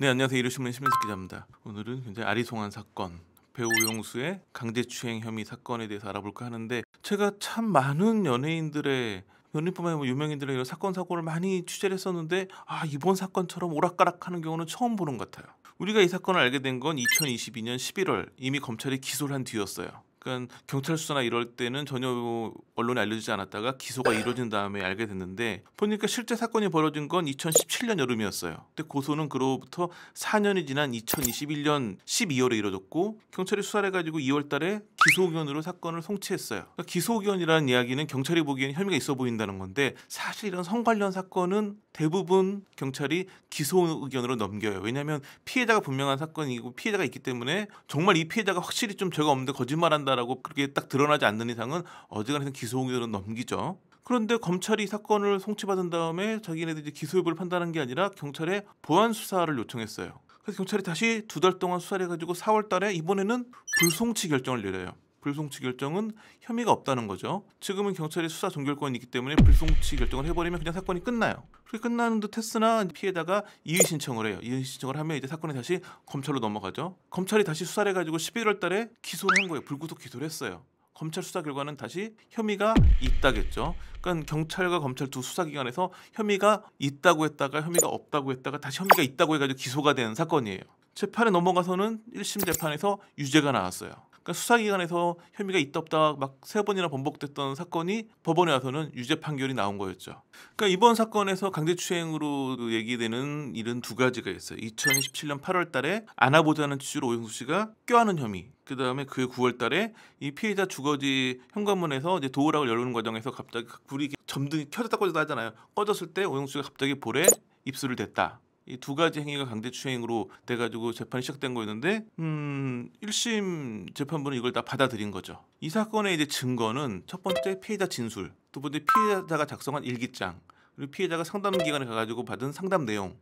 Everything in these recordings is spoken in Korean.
네, 안녕하세요. 이루신문 신민석 기자입니다. 오늘은 굉장히 아리송한 사건, 배우 오영수의 강제추행 혐의 사건에 대해서 알아볼까 하는데, 제가 참 많은 연예인들의 연예인뿐만 아니라 유명인들의 이런 사건 사고를 많이 취재를 했었는데, 이번 사건처럼 오락가락하는 경우는 처음 보는 것 같아요. 우리가 이 사건을 알게 된 건 2022년 11월 이미 검찰이 기소를 한 뒤였어요. 그러니까 경찰 수사나 이럴 때는 전혀 언론에 알려지지 않았다가 기소가 이루어진 다음에 알게 됐는데, 보니까 실제 사건이 벌어진 건 2017년 여름이었어요. 근데 고소는 그로부터 4년이 지난 2021년 12월에 이루어졌고, 경찰이 수사를 해가지고 2월달에 기소 의견으로 사건을 송치했어요. 그러니까 기소 의견이라는 이야기는 경찰이 보기엔 혐의가 있어 보인다는 건데, 사실 이런 성 관련 사건은 대부분 경찰이 기소 의견으로 넘겨요. 왜냐하면 피해자가 분명한 사건이고 피해자가 있기 때문에, 정말 이 피해자가 확실히 좀 죄가 없는데 거짓말한다라고 그렇게 딱 드러나지 않는 이상은 어지간해서 기소 의견으로 넘기죠. 그런데 검찰이 사건을 송치받은 다음에 자기네들이 기소 여부를 판단한 게 아니라 경찰에 보완 수사를 요청했어요. 그래서 경찰이 다시 2달 동안 수사를 해가지고 4월 달에 이번에는 불송치 결정을 내려요. 불송치 결정은 혐의가 없다는 거죠. 지금은 경찰이 수사 종결권이 있기 때문에 불송치 결정을 해버리면 그냥 사건이 끝나요. 그렇게 끝나는 듯 했으나 피해자가 이의 신청을 해요. 이의 신청을 하면 이제 사건이 다시 검찰로 넘어가죠. 검찰이 다시 수사를 해가지고 11월 달에 기소를 한 거예요. 불구속 기소를 했어요. 검찰 수사 결과는 다시 혐의가 있다겠죠. 그러니까 경찰과 검찰 두 수사기관에서 혐의가 있다고 했다가 혐의가 없다고 했다가 다시 혐의가 있다고 해가지고 기소가 된 사건이에요. 재판에 넘어가서는 1심 재판에서 유죄가 나왔어요. 그러니까 수사기관에서 혐의가 있다 없다 막 3번이나 번복됐던 사건이 법원에 와서는 유죄 판결이 나온 거였죠. 그러니까 이번 사건에서 강제추행으로 얘기되는 일은 2가지가 있어요. 2017년 8월 달에 안아보자는 취지로 오영수 씨가 껴안은 혐의, 그 다음에 그 9월 달에 이 피해자 주거지 현관문에서 이제 도어락을 열는 과정에서 갑자기 불이 점등이 켜졌다 꺼졌다 하잖아요. 꺼졌을 때 오영수 씨가 갑자기 볼에 입술을 댔다. 이 2가지 행위가 강제추행으로 돼가지고 재판이 시작된 거였는데, 1심 재판부는 이걸 다 받아들인 거죠. 이 사건의 이제 증거는 첫 번째 피해자 진술, 두 번째 피해자가 작성한 일기장, 그리고 피해자가 상담 기관에 가가지고 받은 상담 내용.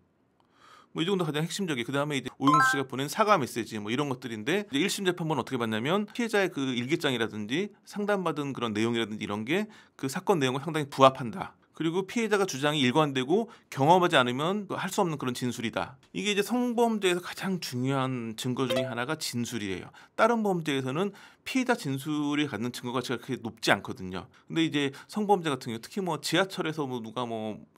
이 정도 가장 핵심적이. 그 다음에 이제 오영수 씨가 보낸 사과 메시지 이런 것들인데, 이제 1심 재판부는 어떻게 봤냐면 피해자의 그 일기장이라든지 상담받은 그런 내용이라든지 이런 게 그 사건 내용과 상당히 부합한다. 그리고 피해자가 주장이 일관되고 경험하지 않으면 할 수 없는 그런 진술이다. 이게 이제 성범죄에서 가장 중요한 증거 중에 하나가 진술이에요. 다른 범죄에서는 피해자 진술이 갖는 증거 가치가 그렇게 높지 않거든요. 근데 이제 성범죄 같은 경우, 특히 지하철에서 누가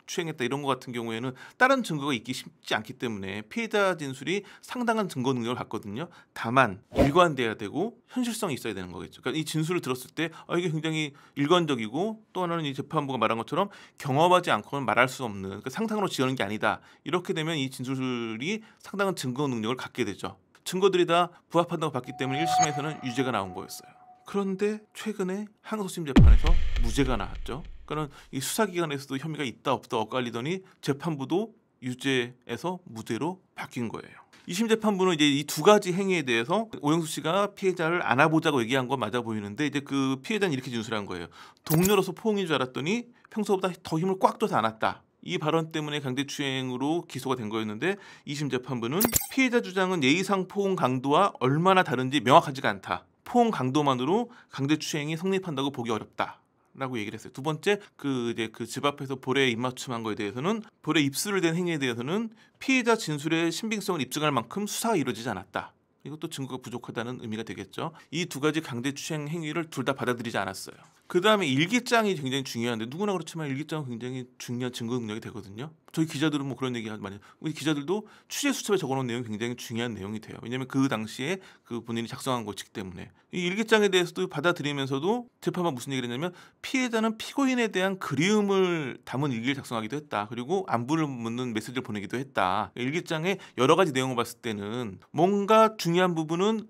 추행했다 이런 거 같은 경우에는 다른 증거가 있기 쉽지 않기 때문에 피해자 진술이 상당한 증거 능력을 갖거든요. 다만 일관돼야 되고 현실성이 있어야 되는 거겠죠. 그러니까 이 진술을 들었을 때 이게 굉장히 일관적이고, 또 하나는 이 재판부가 말한 것처럼 경험하지 않고는 말할 수 없는, 그러니까 상상으로 지어낸 게 아니다. 이렇게 되면 이 진술이 상당한 증거 능력을 갖게 되죠. 증거들이 다 부합한다고 봤기 때문에 1심에서는 유죄가 나온 거였어요. 그런데 최근에 항소심 재판에서 무죄가 나왔죠. 그러니까 이 수사기관에서도 혐의가 있다 없다 엇갈리더니 재판부도 유죄에서 무죄로 바뀐 거예요. 2심 재판부는 이제 이 2가지 행위에 대해서 오영수 씨가 피해자를 안아보자고 얘기한 건 맞아 보이는데, 이제 그 피해자는 이렇게 진술한 거예요. 동료로서 포옹인 줄 알았더니 평소보다 더 힘을 꽉 줘서 안았다. 이 발언 때문에 강제추행으로 기소가 된 거였는데, 2심 재판부는 피해자 주장은 예의상 포옹 강도와 얼마나 다른지 명확하지가 않다. 포옹 강도만으로 강제추행이 성립한다고 보기 어렵다. 라고 얘기를 했어요. 두 번째, 그 집 앞에서 볼에 입맞춤한 거에 대해서는, 볼에 입술을 댄 행위에 대해서는 피해자 진술의 신빙성을 입증할 만큼 수사가 이루어지지 않았다. 이것도 증거가 부족하다는 의미가 되겠죠. 이 2가지 강제추행 행위를 둘 다 받아들이지 않았어요. 그 다음에 일기장이 굉장히 중요한데, 누구나 그렇지만 일기장은 굉장히 중요한 증거 능력이 되거든요. 저희 기자들은 그런 얘기 많이 해요. 우리 기자들도 취재 수첩에 적어놓은 내용이 굉장히 중요한 내용이 돼요. 왜냐하면 그 당시에 그 본인이 작성한 것이기 때문에. 이 일기장에 대해서도 받아들이면서도 재판부가 무슨 얘기를 했냐면, 피해자는 피고인에 대한 그리움을 담은 일기를 작성하기도 했다. 그리고 안부를 묻는 메시지를 보내기도 했다. 일기장에 여러 가지 내용을 봤을 때는 뭔가 중요한 부분은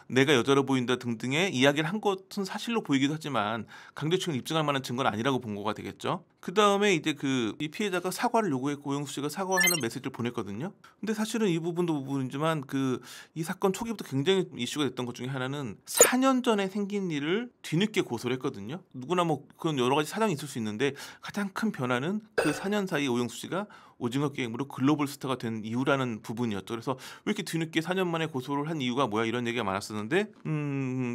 내가 여자로 보인다 등등의 이야기를 한 것은 사실로 보이기도 하지만 강제추행을 입증할 만한 증거는 아니라고 본 거가 되겠죠. 그 다음에 이제 이 피해자가 사과를 요구했고 오영수 씨가 사과하는 메시지를 보냈거든요. 근데 사실은 이 부분도 부분이지만 이 사건 초기부터 굉장히 이슈가 됐던 것 중에 하나는 4년 전에 생긴 일을 뒤늦게 고소를 했거든요. 누구나 그런 여러 가지 사정이 있을 수 있는데, 가장 큰 변화는 그 4년 사이 오영수 씨가 오징어 게임으로 글로벌 스타가 된 이유라는 부분이었죠. 그래서 왜 이렇게 뒤늦게 4년 만에 고소를 한 이유가 뭐야 이런 얘기가 많았었는데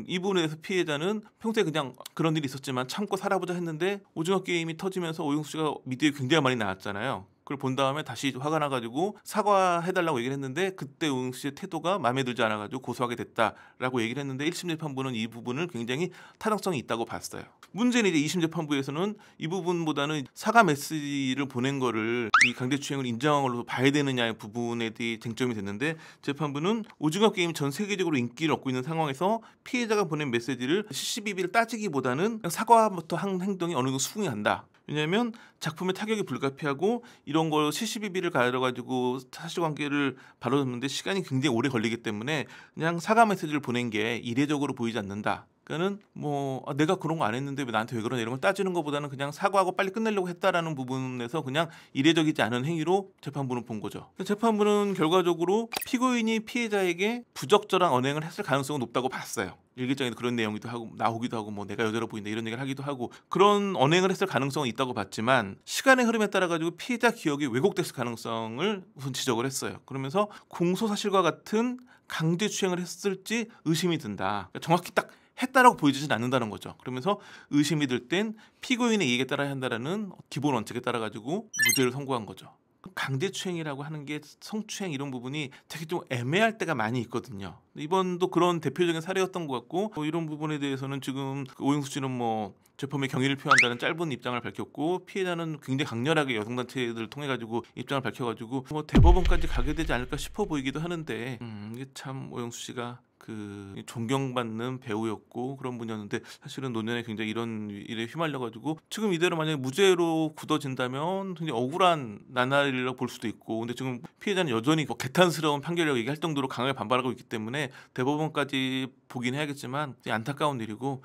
이 부분에 대해서 피해자는 평소에 그냥 그런 일이 있었지만 참고 살아보자 했는데 오징어 게임이 터지면서 오영수 씨가 미디어에 굉장히 많이 나왔잖아요. 그걸 본 다음에 다시 화가 나가지고 사과해달라고 얘기를 했는데 그때 오영수 씨의 태도가 마음에 들지 않아가지고 고소하게 됐다라고 얘기를 했는데 1심 재판부는 이 부분을 굉장히 타당성이 있다고 봤어요. 문제는 이제 2심 재판부에서는 이 부분보다는 사과 메시지를 보낸 거를 이 강제추행을 인정한 걸로 봐야 되느냐의 부분에 대해 쟁점이 됐는데 재판부는 오징어 게임 전 세계적으로 인기를 얻고 있는 상황에서 피해자가 보낸 메시지를 CCBB를 따지기보다는 사과부터 한 행동이 어느 정도 수긍이 간다. 왜냐하면 작품의 타격이 불가피하고 이런 걸 CCBB를 가려가지고 사실관계를 바로잡는데 시간이 굉장히 오래 걸리기 때문에 그냥 사과 메시지를 보낸 게 이례적으로 보이지 않는다. 그러니까는 뭐 내가 그런 거 안 했는데 왜 나한테 왜 그러냐 이런 걸 따지는 것보다는 그냥 사과하고 빨리 끝내려고 했다라는 부분에서 그냥 이례적이지 않은 행위로 재판부는 본 거죠. 재판부는 결과적으로 피고인이 피해자에게 부적절한 언행을 했을 가능성은 높다고 봤어요. 일기장에도 그런 내용이기도 하고 나오기도 하고 뭐 내가 여자로 보인다 이런 얘기를 하기도 하고 그런 언행을 했을 가능성은 있다고 봤지만 시간의 흐름에 따라 가지고 피해자 기억이 왜곡됐을 가능성을 우선 지적을 했어요. 그러면서 공소사실과 같은 강제추행을 했을지 의심이 든다. 그러니까 정확히 딱 했다라고 보여지진 않는다는 거죠. 그러면서 의심이 들 땐 피고인의 이익에 따라야 한다라는 기본 원칙에 따라 가지고 무죄를 선고한 거죠. 강제추행이라고 하는 게 성추행 이런 부분이 되게 좀 애매할 때가 많이 있거든요. 이번도 그런 대표적인 사례였던 것 같고 이런 부분에 대해서는 지금 오영수 씨는 뭐 재판에 경의를 표한다는 짧은 입장을 밝혔고 피해자는 굉장히 강렬하게 여성단체들을 통해 가지고 입장을 밝혀가지고 뭐 대법원까지 가게 되지 않을까 싶어 보이기도 하는데 이게 참 오영수 씨가 그 존경받는 배우였고 그런 분이었는데 사실은 노년에 굉장히 이런 일에 휘말려가지고 지금 이대로 만약에 무죄로 굳어진다면 굉장히 억울한 나날이라고 볼 수도 있고 근데 지금 피해자는 여전히 뭐 개탄스러운 판결이라고 얘기할 정도로 강하게 반발하고 있기 때문에 대법원까지 보긴 해야겠지만 안타까운 일이고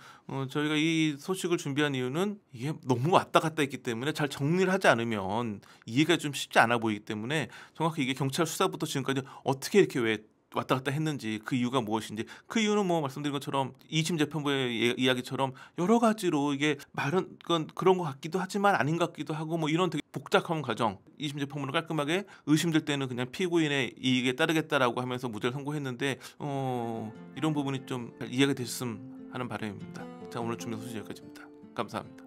저희가 이 소식을 준비한 이유는 이게 너무 왔다 갔다 했기 때문에 잘 정리를 하지 않으면 이해가 좀 쉽지 않아 보이기 때문에 정확히 이게 경찰 수사부터 지금까지 어떻게 이렇게 왜 왔다 갔다 했는지 그 이유가 무엇인지 그 이유는 뭐 말씀드린 것처럼 2심 재판부의 이야기처럼 여러 가지로 이게 말은 그런 것 같기도 하지만 아닌 것 같기도 하고 뭐 이런 되게 복잡한 과정 2심 재판부는 깔끔하게 의심될 때는 그냥 피고인의 이익에 따르겠다라고 하면서 무죄를 선고했는데 이런 부분이 좀 이해가 되셨으면 하는 바람입니다. 자 오늘 준비한 소식 여기까지입니다. 감사합니다.